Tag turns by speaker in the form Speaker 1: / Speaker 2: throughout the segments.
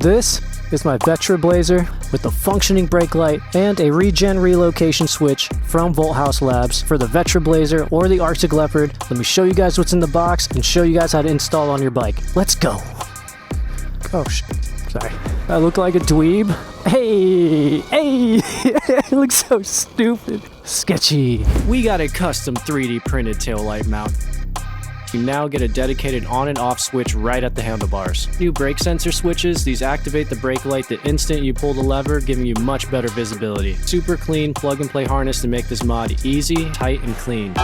Speaker 1: This is my Vetra Blazer with a functioning brake light and a Regen relocation switch from Volthaus Labs for the Vetra Blazer or the Arctic Leopard. Let me show you guys what's in the box and show you guys how to install on your bike. Let's go. Oh shit, sorry. I look like a dweeb. Hey, it looks so stupid. Sketchy. We got a custom 3D printed taillight mount. You now get a dedicated on and off switch right at the handlebars. New brake sensor switches, these activate the brake light the instant you pull the lever, giving you much better visibility. Super clean plug and play harness to make this mod easy, tight, and clean.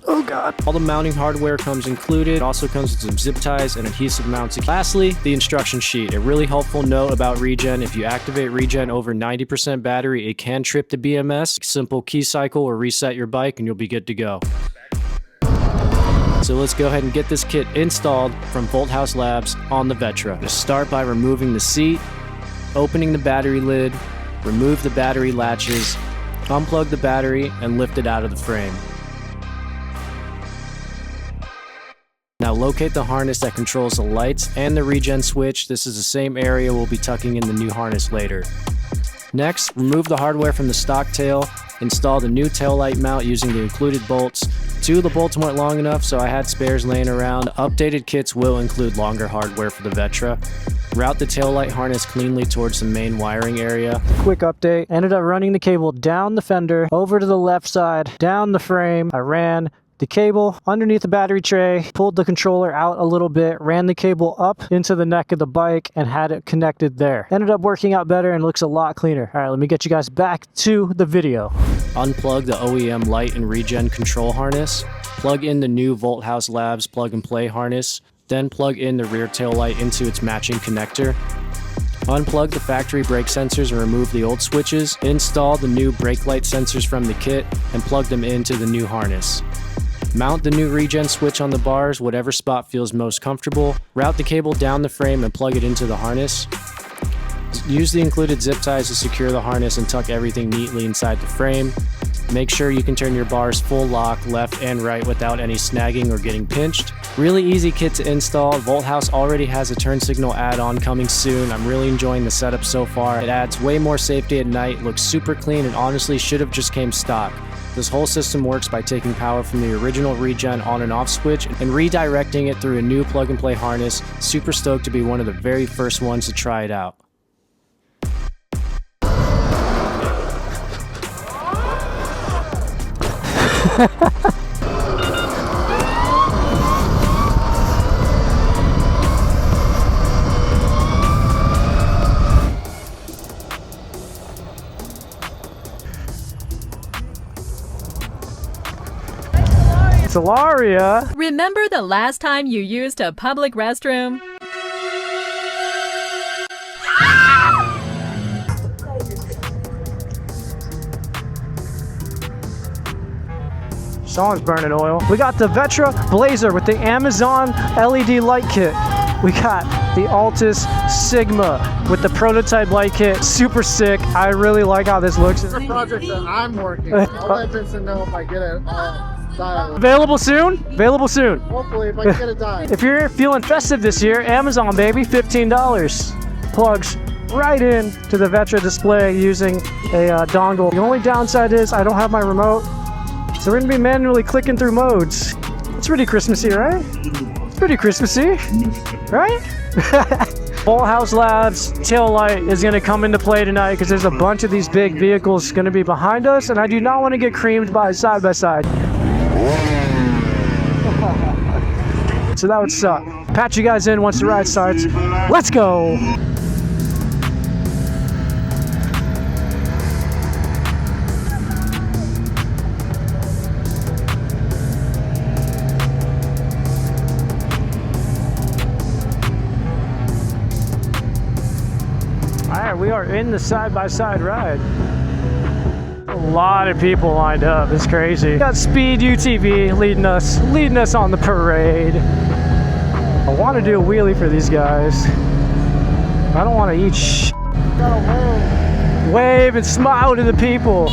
Speaker 1: Oh god. All the mounting hardware comes included. It also comes with some zip ties and adhesive mounts. Lastly, the instruction sheet. A really helpful note about Regen: if you activate Regen over 90% battery, it can trip the BMS. Simple key cycle or reset your bike and you'll be good to go. So let's go ahead and get this kit installed from Volthaus Labs on the Vetra. Just start by removing the seat, opening the battery lid, remove the battery latches, unplug the battery, and lift it out of the frame. Now locate the harness that controls the lights and the Regen switch. This is the same area we'll be tucking in the new harness later. Next, remove the hardware from the stock tail. Install the new tail light mount using the included bolts. 2 of the bolts weren't long enough, so I had spares laying around. Updated kits will include longer hardware for the Vetra. Route the tail light harness cleanly towards the main wiring area. Quick update. Ended up running the cable down the fender, over to the left side, down the frame. I ran the cable underneath the battery tray, pulled the controller out a little bit, ran the cable up into the neck of the bike, and had it connected there. Ended up working out better and looks a lot cleaner. All right, let me get you guys back to the video. Unplug the OEM light and Regen control harness. Plug in the new Volthaus Labs plug and play harness. Then plug in the rear tail light into its matching connector. Unplug the factory brake sensors and remove the old switches. Install the new brake light sensors from the kit and plug them into the new harness. Mount the new Regen switch on the bars, whatever spot feels most comfortable. Route the cable down the frame and plug it into the harness. Use the included zip ties to secure the harness and tuck everything neatly inside the frame. Make sure you can turn your bars full lock left and right without any snagging or getting pinched. Really easy kit to install. Volthaus already has a turn signal add-on coming soon. I'm really enjoying the setup so far. It adds way more safety at night, looks super clean, and honestly should have just came stock. This whole system works by taking power from the original Regen on and off switch and redirecting it through a new plug and play harness. Super stoked to be one of the very first ones to try it out. Solaria.
Speaker 2: Remember the last time you used a public restroom?
Speaker 1: Sean's burning oil. We got the Vetra Blazer with the Amazon LED light kit. We got the Altus Sigma with the prototype light kit. Super sick. I really like how this looks.
Speaker 3: It's a project that I'm working. I'll let Vincent know if I get it dialed.
Speaker 1: Available soon? Available soon.
Speaker 3: Hopefully, if I can get it dialed.
Speaker 1: If you're feeling festive this year, Amazon baby, $15. Plugs right in to the Vetra display using a dongle. The only downside is I don't have my remote, so we're gonna be manually clicking through modes. It's pretty Christmassy, right? It's pretty Christmassy, right? Volthaus Labs tail light is going to come into play tonight because there's a bunch of these big vehicles going to be behind us, and I do not want to get creamed by side-by-side. So that would suck. Patch you guys in once the ride starts. Let's go! Alright, we are in the side-by-side ride. A lot of people lined up. It's crazy. We got Speed UTV leading us on the parade. I want to do a wheelie for these guys. I don't want to eat shit. Wave and smile to the people.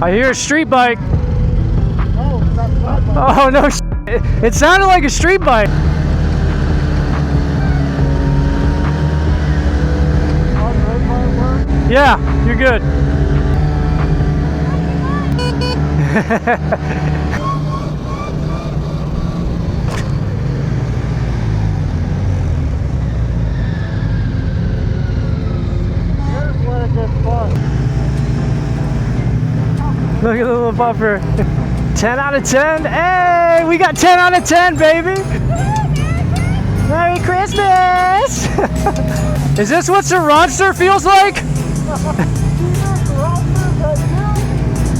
Speaker 1: I hear a street bike.
Speaker 3: Oh,
Speaker 1: Oh no, it sounded like a street bike. Yeah, you're good. Look at the little bumper. 10 out of 10. Hey, we got 10 out of 10, baby. Merry Christmas. Is this what Surronster feels like?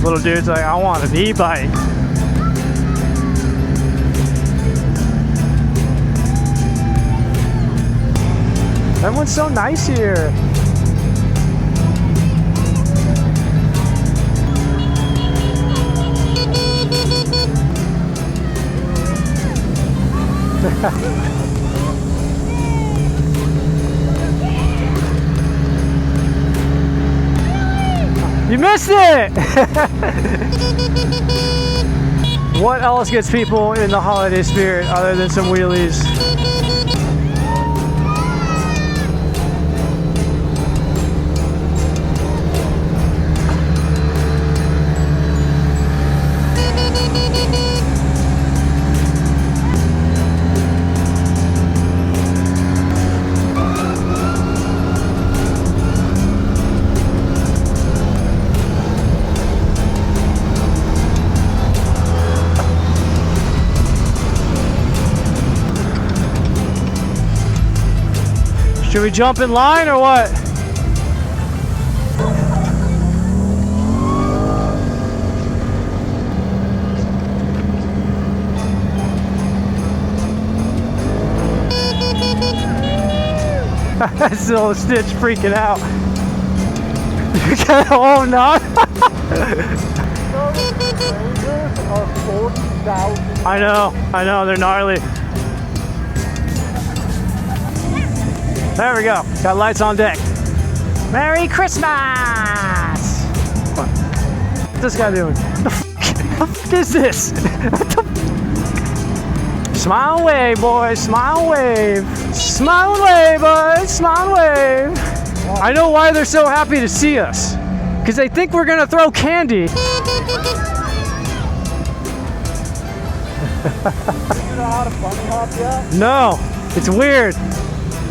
Speaker 1: Little dude's like, I want an e-bike. Everyone's so nice here. You missed it! What else gets people in the holiday spirit other than some wheelies? Should we jump in line or what? That's little Stitch freaking out. Oh no! I know, they're gnarly. There we go. Got lights on deck. Merry Christmas! What's this guy doing? What the fuck is this? Smile and wave, boys. Smile and wave. Smile and wave, boys. Smile and wave. I know why they're so happy to see us. Because they think we're going to throw candy.
Speaker 3: You know how to bunny hop yet?
Speaker 1: No. It's weird.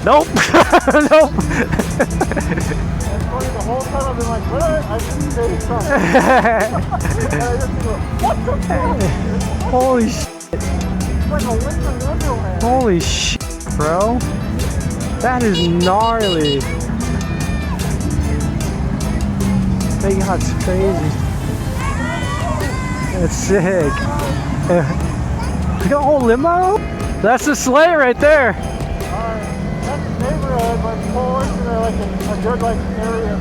Speaker 1: Nope. Nope.
Speaker 3: That's funny, the whole time I've been like, what? I didn't say something. And I just go, what the fuck?
Speaker 1: Holy shit.
Speaker 3: It's like a winter wonderland.
Speaker 1: Holy shit, bro. That is gnarly. Big Hot's crazy. That's sick. Look at the whole limo. That's the sleigh right there.
Speaker 3: Neighborhood, but forward to like a good like area.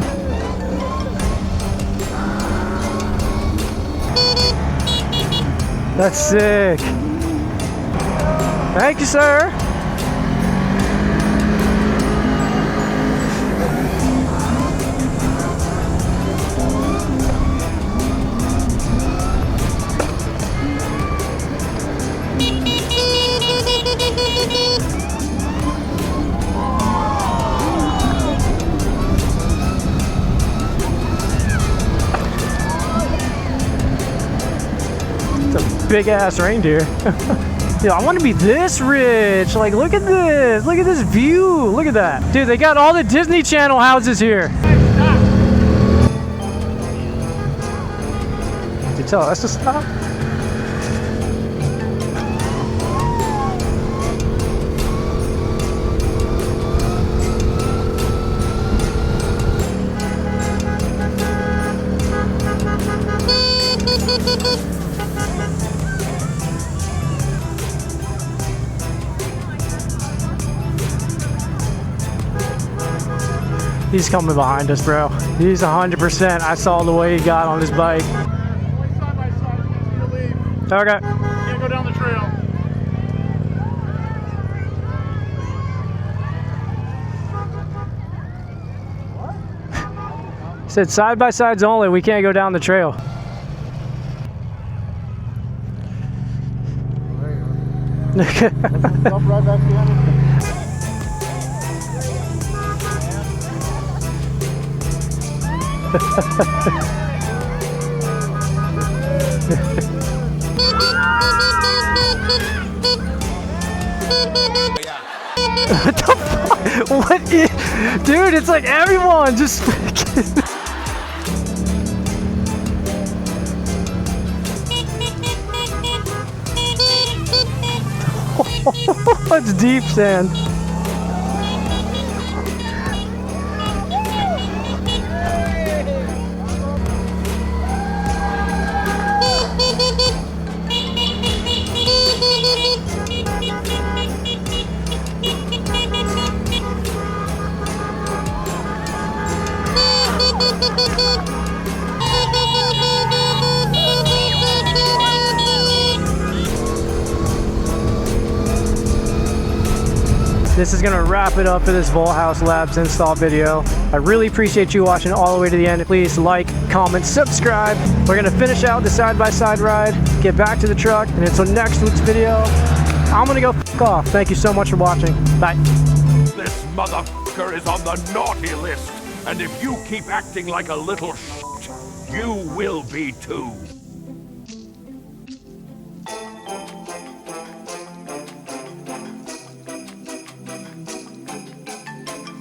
Speaker 1: That's sick. Thank you, sir. Big ass reindeer. Yeah, I want to be this rich. Like, look at this. Look at this view. Look at that. Dude, they got all the Disney Channel houses here. You tell us to stop? He's coming behind us, bro. He's 100%. I saw the way he got on his bike.
Speaker 3: Only side by side, you need to leave.
Speaker 1: Okay.
Speaker 3: Can't go down the trail.
Speaker 1: Said side by sides only. We can't go down the trail.
Speaker 3: Jump right back in.
Speaker 1: What the fuck? What is... Dude, it's like everyone just freaking... It's deep sand. This is going to wrap it up for this Volthaus Labs install video. I really appreciate you watching all the way to the end. Please like, comment, subscribe. We're going to finish out the side-by-side ride, get back to the truck, and until next week's video, I'm going to go f*** off. Thank you so much for watching. Bye.
Speaker 4: This motherfucker is on the naughty list, and if you keep acting like a little shit, you will be too.